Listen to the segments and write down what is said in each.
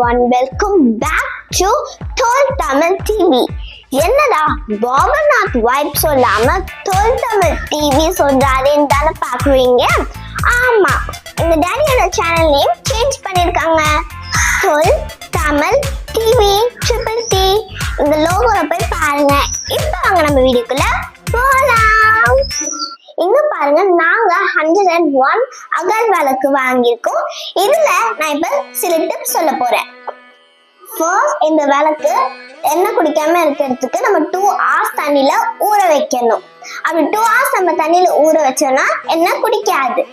everyone, welcome back to Thol Tamil TV. என்னடா பாபநாத் vibe சொல்லாம Thol Tamil TV சொல்றாருன்னு தானே பாக்குறீங்க? ஆமா, எங்க டேடியோட சேனல் நேம் சேஞ்ச் பண்ணிருக்காங்க. Thol Tamil TV Triple T. இந்த லோகோவை போய் பாருங்க. இப்போ வாங்க நம்ம வீடியோக்குள்ள போலாம். இங்க பாருங்க, நாங்க 101 அகல் விளக்கு வாங்கியிருக்கோம். இதுல நான் இப்ப சில டிப்ஸ் சொல்ல போறேன். ஃபர்ஸ்ட், இந்த விளக்கு எண்ணெய் குடிக்காம இருக்கிறதுக்கு நம்ம 2 hours தண்ணியில ஊற வைக்கணும். அப்படி 2 hours நம்ம தண்ணியில ஊற வச்சோம்னா எண்ணெய் குடிக்காது.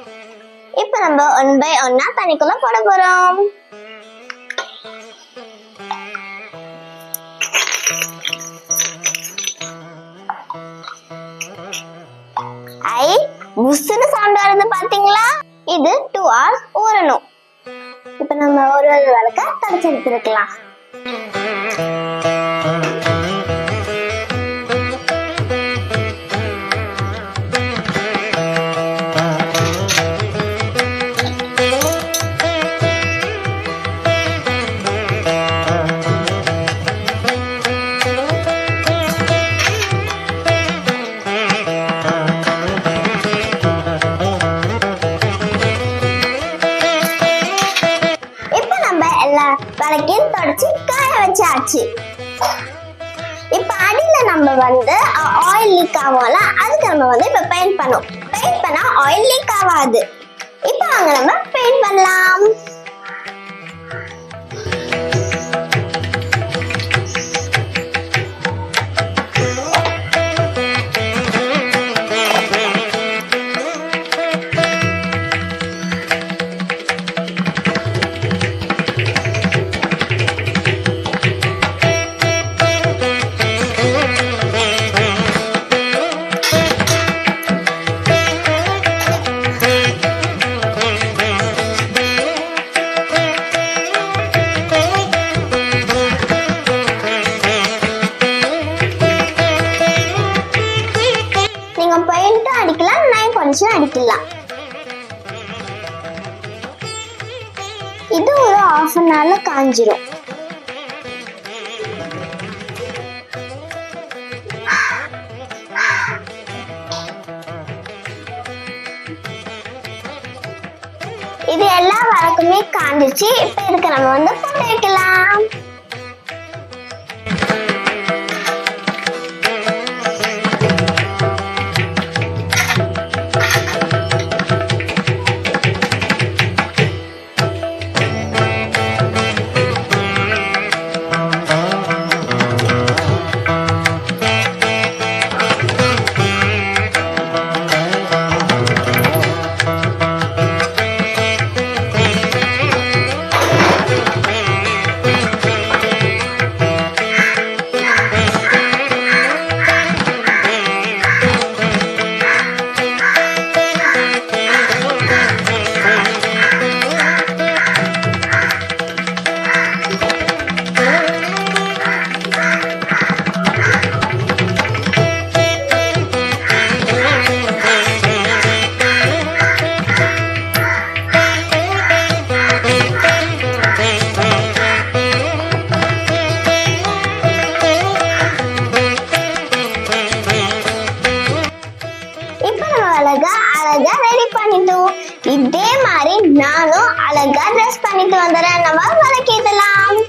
இப்ப நம்ம 1 by 1 தண்ணிக்குள்ள போட போறோம். புஸ்ஸுன்னு சவுண்ட் வருது பாத்தீங்களா? இது 2 hours ஊறணும். இப்ப நம்ம ஒரு விளக்க தொடச்சு எடுத்துக்கலாம். விளக்கையும் தொடச்சு காய வச்சாச்சு. இப்ப அடியில நம்ம ஆயில் லீக் ஆகும்ல, அதுக்கு நம்ம இப்ப பெயிண்ட் பண்ணும். பெயிண்ட் பண்ணா ஆயில் லீக் ஆகாது. இப்ப வாங்க நம்ம பெயிண்ட் பண்ணலாம். அடிக்கலாம். இது ஒரு 1/2 an hour காஞ்சிரும். இது எல்லா விளக்குமே காஞ்சிச்சு. இப்ப இதுக்கு நம்ம போட்டு வைக்கலாம். அழகா ரெடி பண்ணிட்டோம். இதே மாதிரி நானும் அழகா ட்ரெஸ் பண்ணிட்டு வந்துடுறேன். நம்ம விளக்கேத்தலாம்.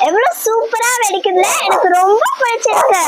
எவ்வளவு சூப்பரா வெடிக்குதுல, எனக்கு ரொம்ப பிடிச்சிருக்கு.